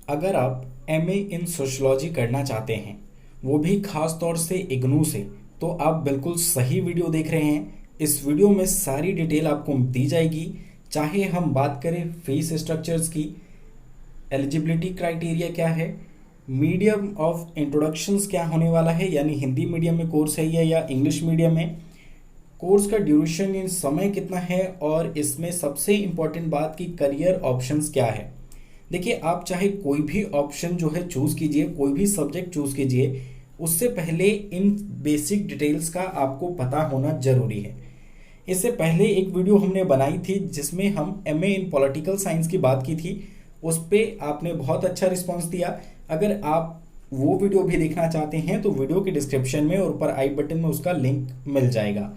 अगर आप MA in sociology करना चाहते हैं, वो भी खास तौर से इग्नू से, तो आप बिल्कुल सही वीडियो देख रहे हैं। इस वीडियो में सारी डिटेल आपको दी जाएगी। चाहे हम बात करें फीस स्ट्रक्चर्स की, एलिजिबिलिटी क्राइटेरिया क्या है, मीडियम ऑफ इंट्रोडक्शंस क्या होने वाला है, यानी हिंदी मीडियम में कोर्स है या इंग्लिश मीडियम में, कोर्स का ड्यूरेशन इन समय कितना है, और इसमें सबसे इम्पॉर्टेंट बात की करियर ऑप्शंस क्या है। देखिए, आप चाहे कोई भी ऑप्शन जो है चूज़ कीजिए, कोई भी सब्जेक्ट चूज़ कीजिए, उससे पहले इन बेसिक डिटेल्स का आपको पता होना ज़रूरी है। इससे पहले एक वीडियो हमने बनाई थी जिसमें हम एमए इन पॉलिटिकल साइंस की बात की थी। उस पर आपने बहुत अच्छा रिस्पांस दिया। अगर आप वो वीडियो भी देखना चाहते हैं तो वीडियो के डिस्क्रिप्शन में और ऊपर आई बटन में उसका लिंक मिल जाएगा।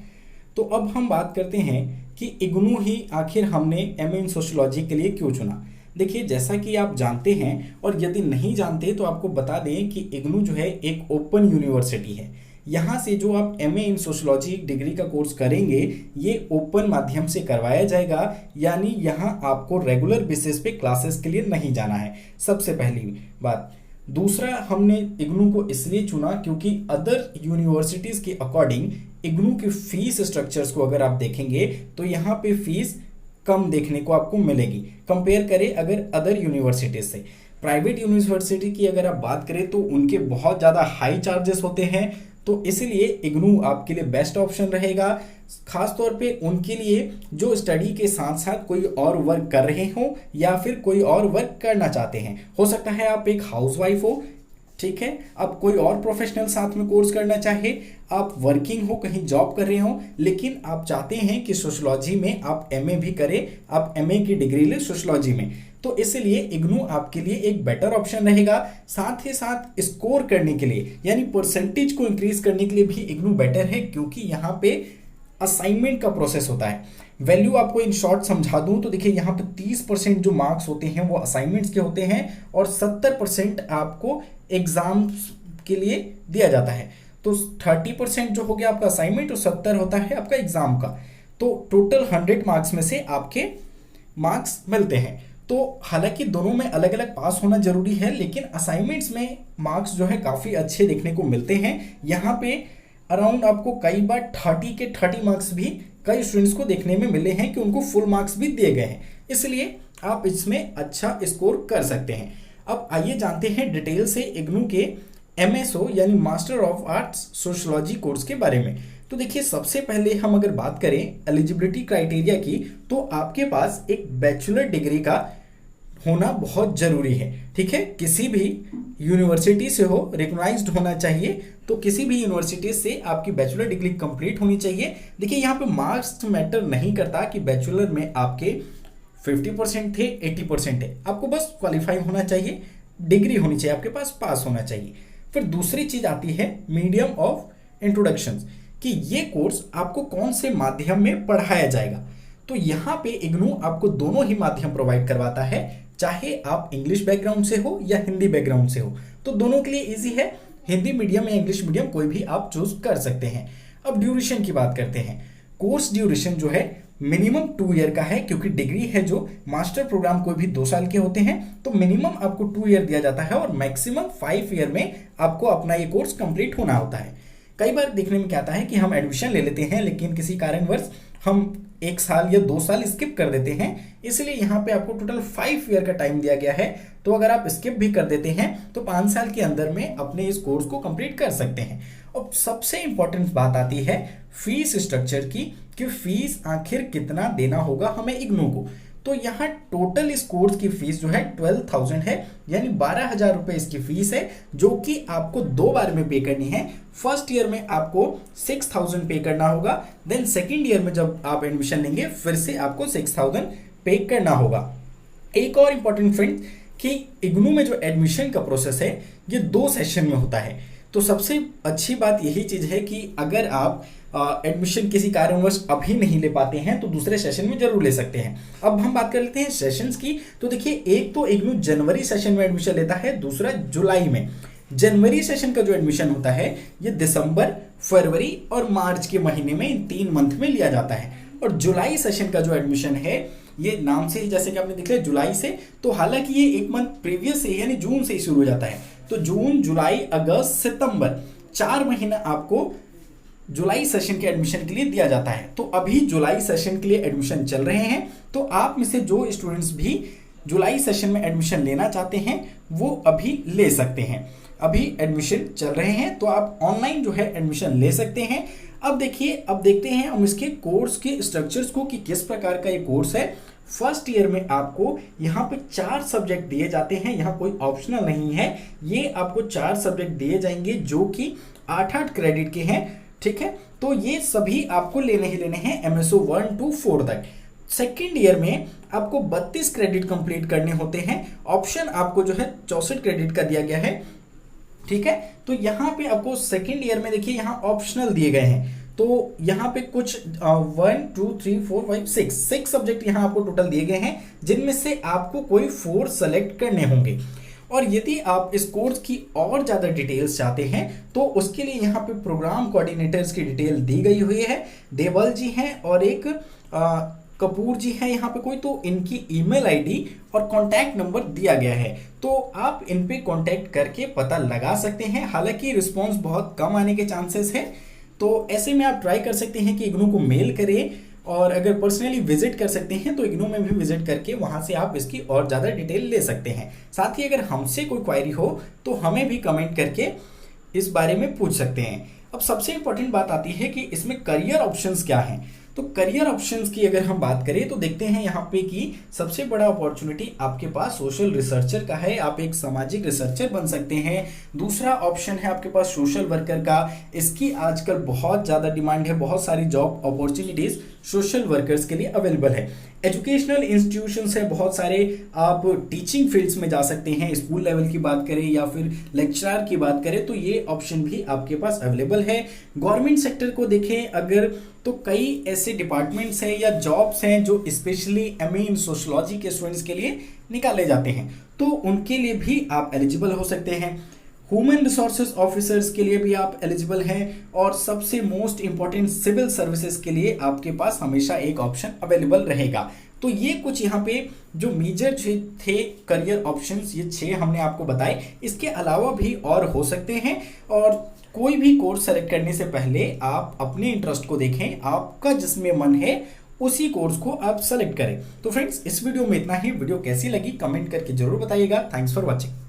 तो अब हम बात करते हैं कि इग्नू ही आखिर हमने एमए इन सोशियोलॉजी के लिए क्यों चुना। देखिए, जैसा कि आप जानते हैं, और यदि नहीं जानते तो आपको बता दें कि इग्नू जो है एक ओपन यूनिवर्सिटी है। यहाँ से जो आप एमए इन सोशियोलॉजी डिग्री का कोर्स करेंगे, ये ओपन माध्यम से करवाया जाएगा, यानी यहाँ आपको रेगुलर बेसिस पे क्लासेस के लिए नहीं जाना है। सबसे पहली बात। दूसरा, हमने इग्नू को इसलिए चुना क्योंकि अदर यूनिवर्सिटीज़ के अकॉर्डिंग इग्नू के फीस स्ट्रक्चर्स को अगर आप देखेंगे तो यहाँ पे फीस कम देखने को आपको मिलेगी, कंपेयर करें अगर अदर यूनिवर्सिटीज से। प्राइवेट यूनिवर्सिटी की अगर आप बात करें तो उनके बहुत ज़्यादा हाई चार्जेस होते हैं, तो इसलिए इग्नू आपके लिए बेस्ट ऑप्शन रहेगा। खास तौर पे उनके लिए जो स्टडी के साथ साथ कोई और वर्क कर रहे हो या फिर कोई और वर्क करना चाहते हैं। हो सकता है आप एक हाउसवाइफ हो, ठीक है, आप कोई और प्रोफेशनल साथ में कोर्स करना चाहे, आप वर्किंग हो, कहीं जॉब कर रहे हो, लेकिन आप चाहते हैं कि सोशलॉजी में आप एमए भी करें, आप एमए की डिग्री ले सोशलॉजी में, तो इसलिए इग्नू आपके लिए एक बेटर ऑप्शन रहेगा। साथ ही साथ स्कोर करने के लिए, यानी परसेंटेज को इंक्रीज करने के लिए भी इग्नू बेटर है, क्योंकि यहाँ पे असाइनमेंट का प्रोसेस होता है। वैल्यू आपको इन शॉर्ट समझा दूं तो देखिए, यहाँ पे 30% जो मार्क्स होते हैं वो असाइनमेंट्स के होते हैं, और 70% आपको एग्जाम के लिए दिया जाता है। तो 30% जो हो गया आपका असाइनमेंट और 70 होता है आपका एग्जाम का। तो टोटल 100 मार्क्स में से आपके मार्क्स मिलते हैं। तो हालांकि दोनों में अलग अलग पास होना जरूरी है, लेकिन असाइनमेंट्स में मार्क्स जो है काफ़ी अच्छे देखने को मिलते हैं। यहाँ पे अराउंड आपको कई बार 30 के 30 मार्क्स भी कई स्टूडेंट्स को देखने में मिले हैं कि उनको फुल मार्क्स भी दिए गए हैं, इसलिए आप इसमें अच्छा स्कोर कर सकते हैं। अब आइए जानते हैं डिटेल से इग्नू के एमएसओ यानी master of arts sociology course के बारे में। तो देखिए, सबसे पहले हम अगर बात करें एलिजिबिलिटी क्राइटेरिया की, तो आपके पास एक बैचलर डिग्री का होना बहुत जरूरी है। ठीक है, किसी भी यूनिवर्सिटी से हो, रिकॉग्नाइज्ड होना चाहिए। तो किसी भी यूनिवर्सिटी से आपकी बैचलर डिग्री कंप्लीट होनी चाहिए। देखिए, यहाँ पे मार्क्स मैटर नहीं करता कि बैचलर में आपके 50% थे, 80% है, आपको बस क्वालिफाई होना चाहिए, डिग्री होनी चाहिए आपके पास होना चाहिए। फिर दूसरी चीज आती है मीडियम ऑफ इंट्रोडक्शन, कि ये कोर्स आपको कौन से माध्यम में पढ़ाया जाएगा। तो यहाँ पे इग्नू आपको दोनों ही माध्यम प्रोवाइड करवाता है, चाहे आप इंग्लिश बैकग्राउंड से हो या हिंदी बैकग्राउंड से हो, तो दोनों के लिए इजी है। हिंदी मीडियम या इंग्लिश मीडियम कोई भी आप चूज कर सकते हैं। अब ड्यूरेशन की बात करते हैं। कोर्स ड्यूरेशन जो है मिनिमम 2 ईयर का है, क्योंकि डिग्री है जो मास्टर प्रोग्राम कोई भी 2 साल के होते हैं, तो मिनिमम आपको 2 ईयर दिया जाता है और मैक्सिमम 5 ईयर में आपको अपना ये कोर्स कंप्लीट होना होता है। कई बार देखने में क्या आता है कि हम एडमिशन ले लेते हैं, लेकिन किसी कारणवश हम 1 साल या 2 साल स्किप कर देते हैं, इसलिए यहाँ पे आपको टोटल 5 ईयर का टाइम दिया गया है। तो अगर आप स्किप भी कर देते हैं तो 5 साल के अंदर में अपने इस कोर्स को कंप्लीट कर सकते हैं। अब सबसे इंपॉर्टेंट बात आती है फीस स्ट्रक्चर की, कि फीस आखिर कितना देना होगा हमें इग्नू को। तो यहाँ टोटल इस कोर्स की फीस जो है 12,000 है, यानी 12,000 रुपए इसकी फीस है, जो कि आपको 2 बार में पे करनी है। फर्स्ट ईयर में आपको 6,000 पे करना होगा, देन सेकेंड ईयर में जब आप एडमिशन लेंगे फिर से आपको 6,000 पे करना होगा। एक और इम्पॉर्टेंट फ्रेंड, कि इग्नू में जो एडमिशन का प्रोसेस है ये 2 सेशन में होता है। तो सबसे अच्छी बात यही चीज़ है कि अगर आप एडमिशन किसी कारणवश अभी नहीं ले पाते हैं तो दूसरे सेशन में जरूर ले सकते हैं। अब हम बात कर लेते हैं सेशंस की। तो देखिए, एक तो इग्नू जनवरी सेशन में एडमिशन लेता है, दूसरा जुलाई में। जनवरी सेशन का जो एडमिशन होता है ये दिसंबर, फरवरी और मार्च के महीने में, इन 3 मंथ में लिया जाता है। और जुलाई सेशन का जो एडमिशन है ये नाम से ही जैसे कि आपने देख लिया जुलाई से, तो हालांकि ये एक मंथ प्रीवियस से यानी जून से ही शुरू हो जाता है। तो जून, जुलाई, अगस्त, सितंबर 4 महीना आपको जुलाई सेशन के एडमिशन के लिए दिया जाता है। तो अभी जुलाई सेशन के लिए एडमिशन चल रहे हैं, तो आप में से जो स्टूडेंट्स भी जुलाई सेशन में एडमिशन लेना चाहते हैं वो अभी ले सकते हैं। अभी एडमिशन चल रहे हैं, तो आप ऑनलाइन जो है एडमिशन ले सकते हैं। अब देखिए, अब देखते हैं हम इसके कोर्स के स्ट्रक्चर्स को कि किस प्रकार का ये कोर्स है। फर्स्ट ईयर में आपको यहाँ पे 4 सब्जेक्ट दिए जाते हैं, यहाँ कोई ऑप्शनल नहीं है, ये आपको 4 सब्जेक्ट दिए जाएंगे जो कि 8-8 क्रेडिट के हैं, ठीक है। तो ये सभी आपको लेने ही लेने हैं MSO 1 to 4 तक। सेकेंड ईयर में आपको 32 क्रेडिट कंप्लीट करने होते हैं, ऑप्शन आपको जो है 64 क्रेडिट का दिया गया है, ठीक है। तो यहाँ पे आपको सेकेंड ईयर में देखिए यहाँ ऑप्शनल दिए गए हैं, तो यहाँ पे कुछ 1 2 3 4 5 6 सब्जेक्ट यहाँ आपको टोटल दिए गए हैं, जिनमें से आपको कोई 4 सेलेक्ट करने होंगे। और यदि आप इस कोर्स की और ज़्यादा डिटेल्स चाहते हैं तो उसके लिए यहाँ पे प्रोग्राम कोऑर्डिनेटर्स की डिटेल दी गई हुई है। देवल जी हैं और एक कपूर जी हैं यहाँ पे कोई, तो इनकी ईमेल आईडी और कॉन्टैक्ट नंबर दिया गया है, तो आप इन पे कॉन्टैक्ट करके पता लगा सकते हैं। हालांकि रिस्पॉन्स बहुत कम आने के चांसेस है, तो ऐसे में आप ट्राई कर सकते हैं कि इग्नू को मेल करें, और अगर पर्सनली विजिट कर सकते हैं तो इग्नू में भी विजिट करके वहां से आप इसकी और ज़्यादा डिटेल ले सकते हैं। साथ ही अगर हमसे कोई क्वायरी हो तो हमें भी कमेंट करके इस बारे में पूछ सकते हैं। अब सबसे इंपॉर्टेंट बात आती है कि इसमें करियर ऑप्शंस क्या हैं। तो करियर ऑप्शंस की अगर हम बात करें तो देखते हैं यहाँ पे कि सबसे बड़ा अपॉर्चुनिटी आपके पास सोशल रिसर्चर का है, आप एक सामाजिक रिसर्चर बन सकते हैं। दूसरा ऑप्शन है आपके पास सोशल वर्कर का, इसकी आजकल बहुत ज़्यादा डिमांड है, बहुत सारी जॉब अपॉर्चुनिटीज़ सोशल वर्कर्स के लिए अवेलेबल है। एजुकेशनल इंस्टीट्यूशंस है बहुत सारे, आप टीचिंग फील्ड्स में जा सकते हैं, स्कूल लेवल की बात करें या फिर लेक्चरर की बात करें तो ये ऑप्शन भी आपके पास अवेलेबल है। गवर्नमेंट सेक्टर को देखें अगर तो कई ऐसे डिपार्टमेंट्स हैं या जॉब्स हैं जो स्पेशली MA इन सोशलॉजी के स्टूडेंट्स के लिए निकाले जाते हैं, तो उनके लिए भी आप एलिजिबल हो सकते हैं। ह्यूमन रिसोर्सेज ऑफिसर्स के लिए भी आप एलिजिबल हैं, और सबसे मोस्ट इंपॉर्टेंट सिविल सर्विसेज के लिए आपके पास हमेशा एक ऑप्शन अवेलेबल रहेगा। तो ये कुछ यहाँ पे जो मेजर थे करियर ऑप्शंस, ये 6 हमने आपको बताए। इसके अलावा भी और हो सकते हैं, और कोई भी कोर्स सेलेक्ट करने से पहले आप अपने इंटरेस्ट को देखें, आपका जिसमें मन है उसी कोर्स को आप सेलेक्ट करें। तो फ्रेंड्स, इस वीडियो में इतना ही। वीडियो कैसी लगी कमेंट करके जरूर बताइएगा। Thanks for watching.